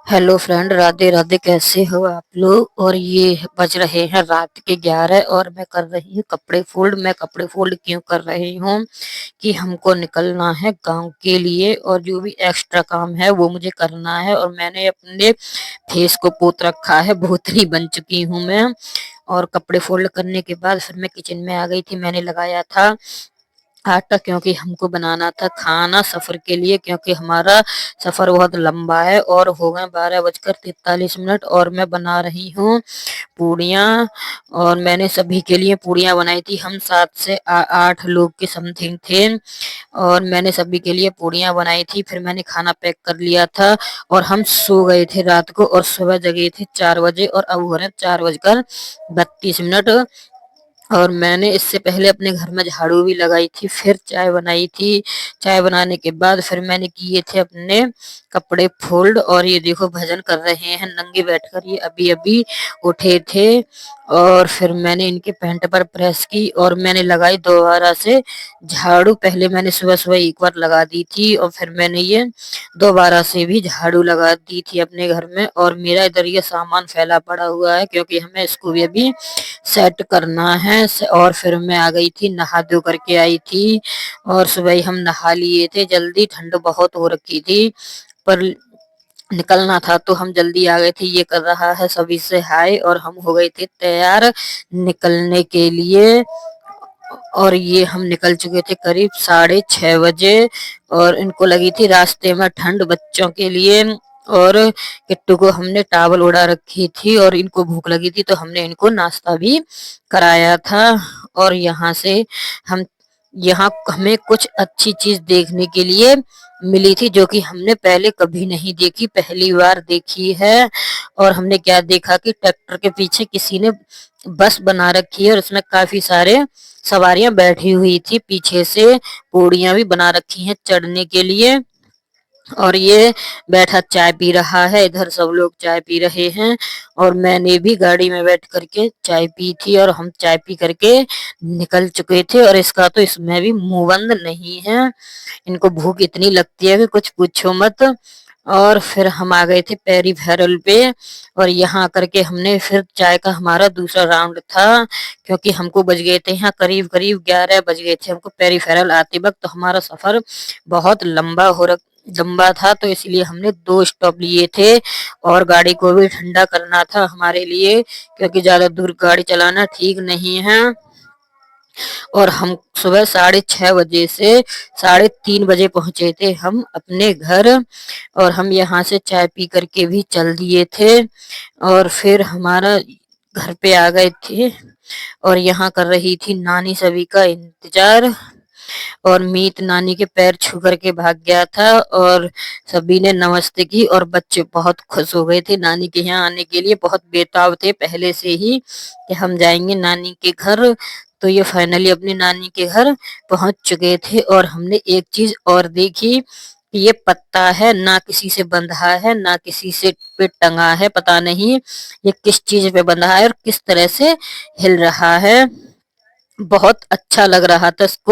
Hello friend, Radhe Radhe. कैसे हो आप लोग? और ये बज रहे हैं रात के 11 और मैं कर रही हूँ कपड़े फोल्ड। मैं कपड़े फोल्ड क्यों कर रही हूँ कि हमको निकलना है गांव के लिए और जो भी एक्स्ट्रा काम है वो मुझे करना है। और मैंने अपने फेस को पोत रखा है, भूतनी बन चुकी हूँ मैं। और कपड़े फोल्ड करने के बाद फिर मैं किचन में आ गई थी। मैंने लगाया था आटा क्योंकि हमको बनाना था खाना सफर के लिए, क्योंकि हमारा सफर बहुत लंबा है। और हो गए 12:43 और मैं बना रही हूँ पूड़ियाँ। और मैंने सभी के लिए पूड़ियाँ बनाई थी। हम 7 से 8 लोग के समथिंग थे और मैंने सभी के लिए पूड़ियाँ बनाई थी। फिर मैंने खाना पैक कर लिया था और हम सो गए थे रात को और सुबह जगे थे 4 बजे और अब हो रहे हैं 4:32। और मैंने इससे पहले अपने घर में झाड़ू भी लगाई थी, फिर चाय बनाई थी। चाय बनाने के बाद फिर मैंने किए थे अपने कपड़े फोल्ड। और ये देखो भजन कर रहे हैं नंगे बैठकर, ये अभी अभी उठे थे। और फिर मैंने इनके पैंट पर प्रेस की और मैंने लगाई दोबारा से झाड़ू। पहले मैंने सुबह सुबह एक बार लगा दी थी और फिर मैंने ये दोबारा से भी झाड़ू लगा दी थी अपने घर में। और मेरा इधर ये सामान फैला पड़ा हुआ है क्योंकि हमें इसको भी अभी सेट करना है। और फिर मैं आ गई थी, नहा धो करके आई थी और सुबह ही हम नहा लिए थे। जल्दी ठंड बहुत हो रखी थी पर निकलना था तो हम जल्दी आ गए थे। ये कर रहा है सभी से हाय और हम हो गए थे तैयार निकलने के लिए। और ये हम निकल चुके थे करीब 6:30 बजे। और इनको लगी थी रास्ते में ठंड बच्चों के लिए। और किट्टू को हमने टावल ओढ़ा रखी थी और इनको भूख लगी थी तो हमने इनको नाश्ता भी कराया था। और हम यहाँ हमें कुछ अच्छी चीज देखने के लिए मिली थी जो कि हमने पहले कभी नहीं देखी, पहली बार देखी है। और हमने क्या देखा कि ट्रैक्टर के पीछे किसी ने बस बना रखी है और उसमें काफी सारे सवारियां बैठी हुई थी। पीछे से पौड़ियां भी बना रखी हैं चढ़ने के लिए। और ये बैठा चाय पी रहा है, इधर सब लोग चाय पी रहे हैं। और मैंने भी गाड़ी में बैठ करके चाय पी थी और हम चाय पी करके निकल चुके थे। और इसका तो इसमें भी मुंह बंद नहीं है, इनको भूख इतनी लगती है कि कुछ पूछो मत। और फिर हम आ गए थे पेरी फेरल पे और यहाँ करके हमने फिर चाय का हमारा दूसरा राउंड था क्योंकि हमको बज गए थे यहाँ करीब करीब 11 बज गए थे हमको पेरी फेरल आते वक्त। तो हमारा सफर बहुत लंबा था तो इसलिए हमने 2 स्टॉप लिए थे। और गाड़ी को भी ठंडा करना था हमारे लिए क्योंकि ज्यादा दूर गाड़ी चलाना ठीक नहीं है। और हम सुबह 6:30 बजे से 3:30 बजे पहुंचे थे हम अपने घर। और हम यहाँ से चाय पी करके भी चल दिए थे और फिर हमारा घर पे आ गए थे। और यहाँ कर रही थी नानी सभी का इंतजार। और मीत नानी के पैर छू करके भाग गया था और सभी ने नमस्ते की और बच्चे बहुत खुश हो गए थे नानी के यहाँ आने के लिए, बहुत बेताब थे पहले से ही कि हम जाएंगे नानी के घर। तो ये फाइनली अपनी नानी के घर पहुंच चुके थे। और हमने एक चीज और देखी कि ये पत्ता है, ना किसी से बंधा है ना किसी से पे टंगा है, पता नहीं ये किस चीज पे बंधा है और किस तरह से हिल रहा है। बहुत अच्छा लग रहा था इसको